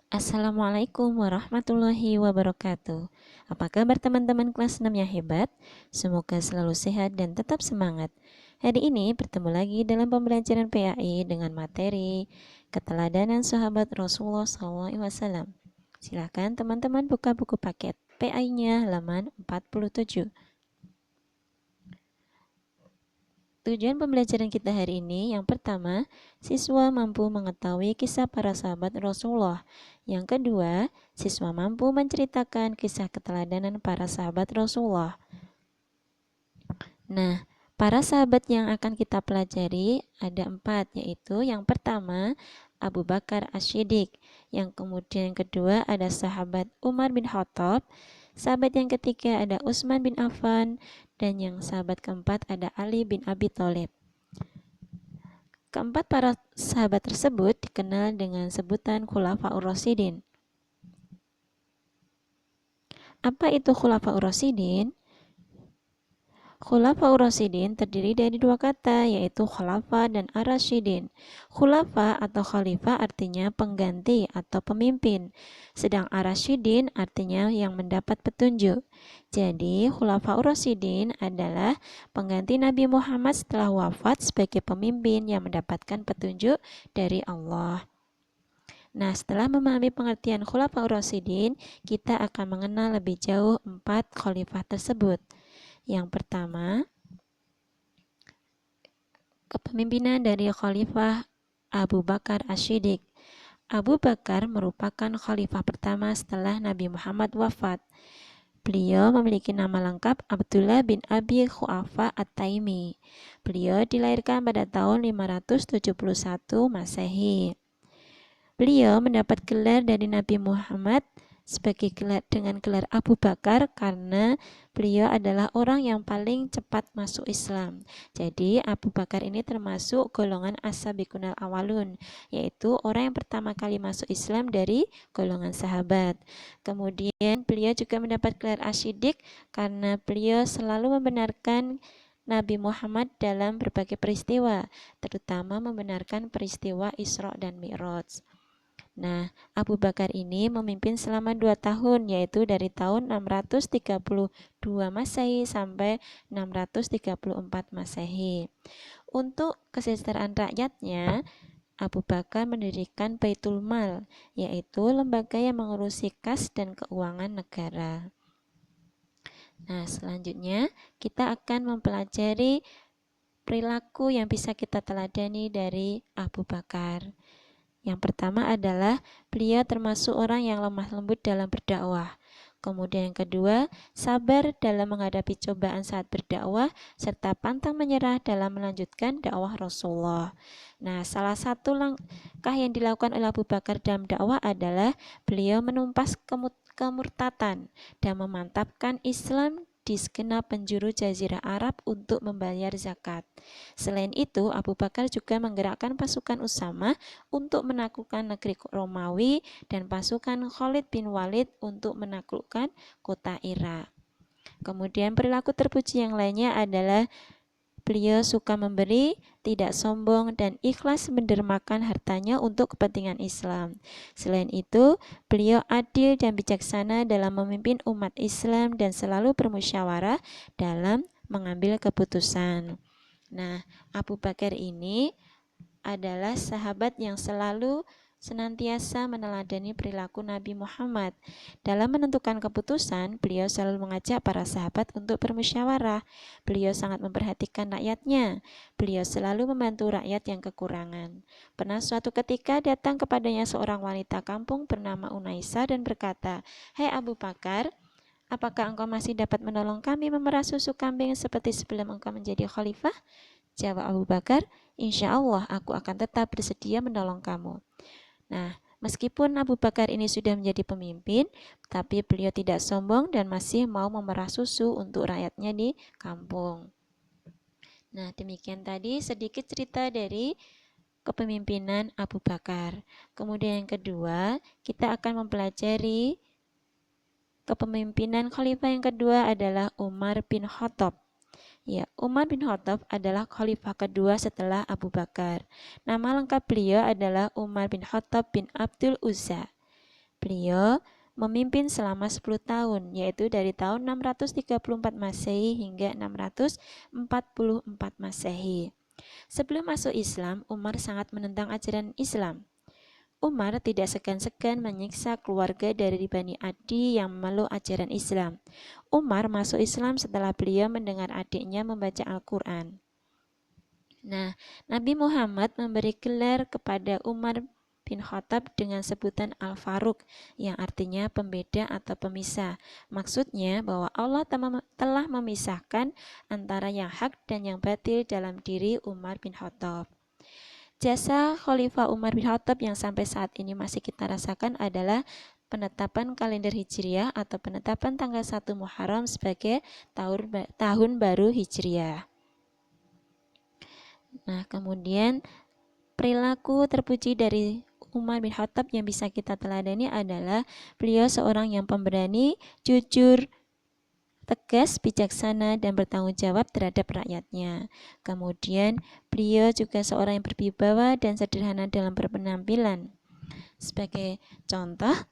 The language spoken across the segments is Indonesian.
Assalamualaikum warahmatullahi wabarakatuh. Apa kabar teman-teman kelas 6 yang hebat? Semoga selalu sehat dan tetap semangat. Hari ini bertemu lagi dalam pembelajaran PAI dengan materi keteladanan sahabat Rasulullah SAW. Silakan teman-teman buka buku paket PAI-nya halaman 47. Tujuan pembelajaran kita hari ini yang pertama, siswa mampu mengetahui kisah para sahabat Rasulullah. Yang kedua, siswa mampu menceritakan kisah keteladanan para sahabat Rasulullah. Nah, para sahabat yang akan kita pelajari ada 4, yaitu yang pertama, Abu Bakar As-Siddiq. Yang kemudian yang kedua ada sahabat Umar bin Khattab. Sahabat yang ketiga ada Utsman bin Affan. Dan yang sahabat keempat ada Ali bin Abi Thalib. Keempat para sahabat tersebut dikenal dengan sebutan Khulafaur Rasyidin. Apa itu Khulafaur Rasyidin? Khulafaur Rasyidin terdiri dari dua kata, yaitu khulafa dan ar-rasyidin. Khulafa atau khalifah artinya pengganti atau pemimpin, sedang ar-rasyidin artinya yang mendapat petunjuk. Jadi, Khulafaur Rasyidin adalah pengganti Nabi Muhammad setelah wafat sebagai pemimpin yang mendapatkan petunjuk dari Allah. Nah, setelah memahami pengertian Khulafaur Rasyidin, kita akan mengenal lebih jauh 4 khalifah tersebut. Yang pertama, kepemimpinan dari Khalifah Abu Bakar As-Siddiq. Abu Bakar merupakan khalifah pertama setelah Nabi Muhammad wafat. Beliau memiliki nama lengkap Abdullah bin Abi Khu'afa At-Taimi. Beliau dilahirkan pada tahun 571 Masehi. Beliau mendapat gelar dari Nabi Muhammad sebagai dengan gelar Abu Bakar karena beliau adalah orang yang paling cepat masuk Islam. Jadi Abu Bakar ini termasuk golongan as-sabiqunal awalun, yaitu orang yang pertama kali masuk Islam dari golongan sahabat. Kemudian beliau juga mendapat gelar As-Siddiq karena beliau selalu membenarkan Nabi Muhammad dalam berbagai peristiwa, terutama membenarkan peristiwa Isra dan Mi'raj. Nah, Abu Bakar ini memimpin selama 2 tahun, yaitu dari tahun 632 Masehi sampai 634 Masehi. Untuk kesejahteraan rakyatnya, Abu Bakar mendirikan Baitul Mal, yaitu lembaga yang mengurusi kas dan keuangan negara. Nah, selanjutnya kita akan mempelajari perilaku yang bisa kita teladani dari Abu Bakar. Yang pertama adalah beliau termasuk orang yang lemah lembut dalam berdakwah. Kemudian yang kedua, sabar dalam menghadapi cobaan saat berdakwah, serta pantang menyerah dalam melanjutkan dakwah Rasulullah. Nah, salah satu langkah yang dilakukan oleh Abu Bakar dalam dakwah adalah beliau menumpas kemurtatan dan memantapkan Islam di segenap penjuru Jazirah Arab untuk membayar zakat. Selain itu, Abu Bakar juga menggerakkan pasukan Usamah untuk menaklukkan negeri Romawi dan pasukan Khalid bin Walid untuk menaklukkan kota Irak. Kemudian perilaku terpuji yang lainnya adalah beliau suka memberi, tidak sombong, dan ikhlas mendermakan hartanya untuk kepentingan Islam. Selain itu, beliau adil dan bijaksana dalam memimpin umat Islam dan selalu bermusyawarah dalam mengambil keputusan. Nah, Abu Bakar ini adalah sahabat yang selalu senantiasa meneladani perilaku Nabi Muhammad. Dalam menentukan keputusan, beliau selalu mengajak para sahabat untuk bermusyawarah. Beliau sangat memperhatikan rakyatnya. Beliau selalu membantu rakyat yang kekurangan. Pernah suatu ketika datang kepadanya seorang wanita kampung bernama Unaisa dan berkata, "Hai Abu Bakar, apakah engkau masih dapat menolong kami memerah susu kambing seperti sebelum engkau menjadi khalifah?" Jawab Abu Bakar, "Insya Allah aku akan tetap bersedia menolong kamu." Nah, meskipun Abu Bakar ini sudah menjadi pemimpin, tapi beliau tidak sombong dan masih mau memerah susu untuk rakyatnya di kampung. Nah, demikian tadi sedikit cerita dari kepemimpinan Abu Bakar. Kemudian yang kedua, kita akan mempelajari kepemimpinan khalifah yang kedua adalah Umar bin Khattab. Ya, Umar bin Khattab adalah khalifah kedua setelah Abu Bakar. Nama lengkap beliau adalah Umar bin Khattab bin Abdul Uzza. Beliau memimpin selama 10 tahun, yaitu dari tahun 634 Masehi hingga 644 Masehi. Sebelum masuk Islam, Umar sangat menentang ajaran Islam. Umar tidak segan-segan menyiksa keluarga dari Bani Adi yang memeluk ajaran Islam. Umar masuk Islam setelah beliau mendengar adiknya membaca Al-Quran. Nah, Nabi Muhammad memberi gelar kepada Umar bin Khattab dengan sebutan Al-Faruq, yang artinya pembeda atau pemisah. Maksudnya bahwa Allah telah memisahkan antara yang hak dan yang batil dalam diri Umar bin Khattab. Jasa Khalifah Umar bin Khattab yang sampai saat ini masih kita rasakan adalah penetapan kalender Hijriah atau penetapan tanggal 1 Muharram sebagai tahun baru Hijriah. Nah, kemudian perilaku terpuji dari Umar bin Khattab yang bisa kita teladani adalah beliau seorang yang pemberani, jujur, tegas, bijaksana, dan bertanggung jawab terhadap rakyatnya. Kemudian, beliau juga seorang yang berwibawa dan sederhana dalam berpenampilan. Sebagai contoh,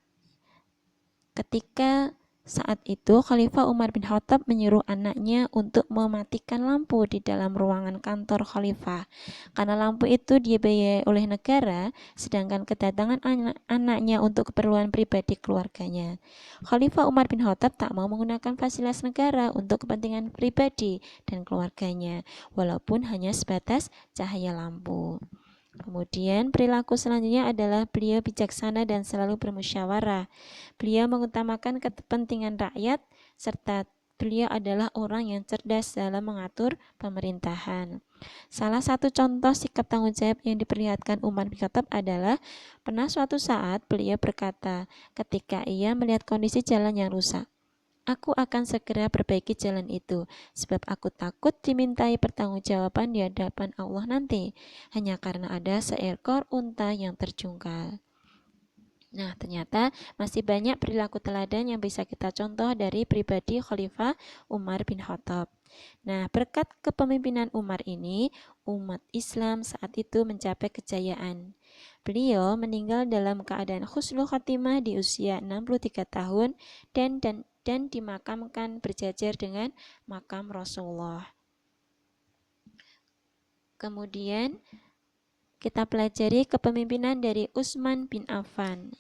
ketika saat itu Khalifah Umar bin Khattab menyuruh anaknya untuk mematikan lampu di dalam ruangan kantor Khalifah. Karena lampu itu dibiayai oleh negara, sedangkan kedatangan anaknya untuk keperluan pribadi keluarganya. Khalifah Umar bin Khattab tak mau menggunakan fasilitas negara untuk kepentingan pribadi dan keluarganya, walaupun hanya sebatas cahaya lampu. Kemudian perilaku selanjutnya adalah beliau bijaksana dan selalu bermusyawarah. Beliau mengutamakan kepentingan rakyat serta beliau adalah orang yang cerdas dalam mengatur pemerintahan. Salah satu contoh sikap tanggung jawab yang diperlihatkan Umar bin Khattab adalah pernah suatu saat beliau berkata ketika ia melihat kondisi jalan yang rusak, "Aku akan segera perbaiki jalan itu, sebab aku takut dimintai pertanggungjawaban di hadapan Allah nanti, hanya karena ada seekor unta yang terjungkal." Nah, ternyata masih banyak perilaku teladan yang bisa kita contoh dari pribadi Khalifah Umar bin Khattab. Nah, berkat kepemimpinan Umar ini, umat Islam saat itu mencapai kejayaan. Beliau meninggal dalam keadaan husnul khotimah di usia 63 tahun dan dimakamkan berjajar dengan makam Rasulullah. Kemudian kita pelajari kepemimpinan dari Utsman bin Affan.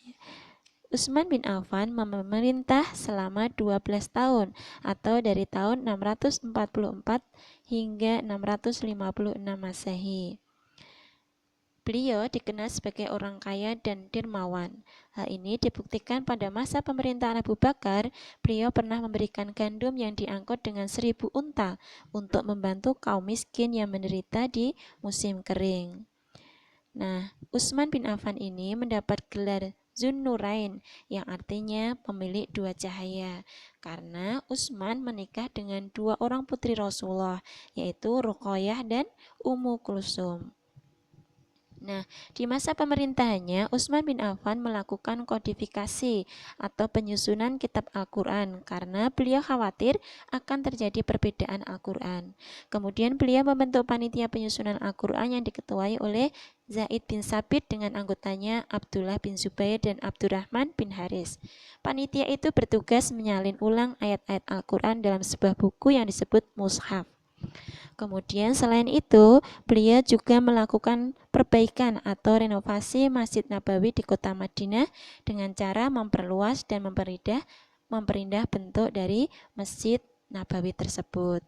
Utsman bin Affan memerintah selama 12 tahun atau dari tahun 644 hingga 656 Masehi. Beliau dikenal sebagai orang kaya dan dermawan. Hal ini dibuktikan pada masa pemerintahan Abu Bakar, beliau pernah memberikan gandum yang diangkut dengan 1000 unta untuk membantu kaum miskin yang menderita di musim kering. Nah, Utsman bin Affan ini mendapat gelar Zunnurain yang artinya pemilik dua cahaya karena Utsman menikah dengan dua orang putri Rasulullah, yaitu Ruqayyah dan Ummu Kulsum. Nah, di masa pemerintahannya, Utsman bin Affan melakukan kodifikasi atau penyusunan kitab Al-Quran karena beliau khawatir akan terjadi perbedaan Al-Quran. Kemudian beliau membentuk panitia penyusunan Al-Quran yang diketuai oleh Zaid bin Sabit dengan anggotanya Abdullah bin Zubair dan Abdurrahman bin Haris. Panitia itu bertugas menyalin ulang ayat-ayat Al-Quran dalam sebuah buku yang disebut Mushaf. Kemudian selain itu, beliau juga melakukan perbaikan atau renovasi Masjid Nabawi di kota Madinah dengan cara memperluas dan memperindah bentuk dari Masjid Nabawi tersebut.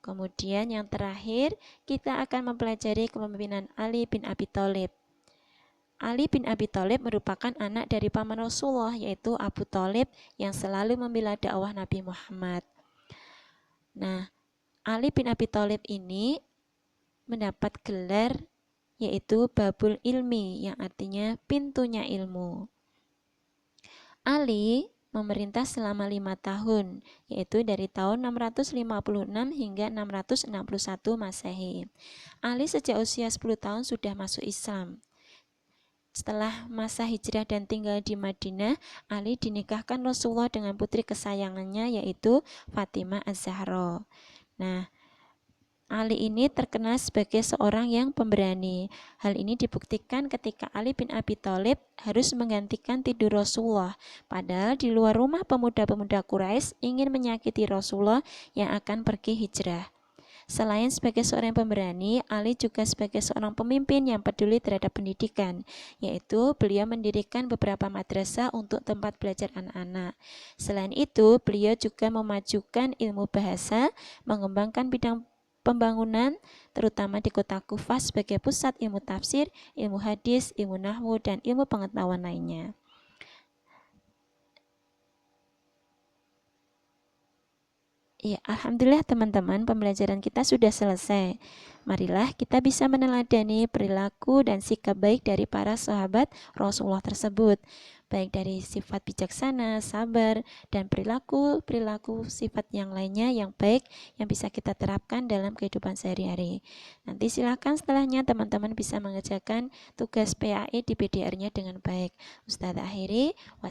Kemudian yang terakhir, kita akan mempelajari kepemimpinan Ali bin Abi Thalib. Ali bin Abi Thalib merupakan anak dari paman Rasulullah, yaitu Abu Thalib yang selalu membela dakwah Nabi Muhammad. Nah, Ali bin Abi Thalib ini mendapat gelar yaitu Babul Ilmi yang artinya pintunya ilmu. Ali memerintah selama 5 tahun, yaitu dari tahun 656 hingga 661 Masehi. Ali sejak usia 10 tahun sudah masuk Islam. Setelah masa hijrah dan tinggal di Madinah, Ali dinikahkan Rasulullah dengan putri kesayangannya yaitu Fatimah Az-Zahra. Nah, Ali ini terkenal sebagai seorang yang pemberani. Hal ini dibuktikan ketika Ali bin Abi Thalib harus menggantikan tidur Rasulullah. Padahal di luar rumah pemuda-pemuda Quraisy ingin menyakiti Rasulullah yang akan pergi hijrah. Selain sebagai seorang pemberani, Ali juga sebagai seorang pemimpin yang peduli terhadap pendidikan, yaitu beliau mendirikan beberapa madrasah untuk tempat belajar anak-anak. Selain itu, beliau juga memajukan ilmu bahasa, mengembangkan bidang pembangunan, terutama di kota Kufah sebagai pusat ilmu tafsir, ilmu hadis, ilmu nahwu, dan ilmu pengetahuan lainnya. Ya, alhamdulillah teman-teman, pembelajaran kita sudah selesai. Marilah kita bisa meneladani perilaku dan sikap baik dari para sahabat Rasulullah tersebut, baik dari sifat bijaksana, sabar, dan perilaku sifat yang lainnya yang baik yang bisa kita terapkan dalam kehidupan sehari-hari. Nanti silakan setelahnya teman-teman bisa mengerjakan tugas PAE di PDR-nya dengan baik. Ustazah akhiri, wassalamualaikum.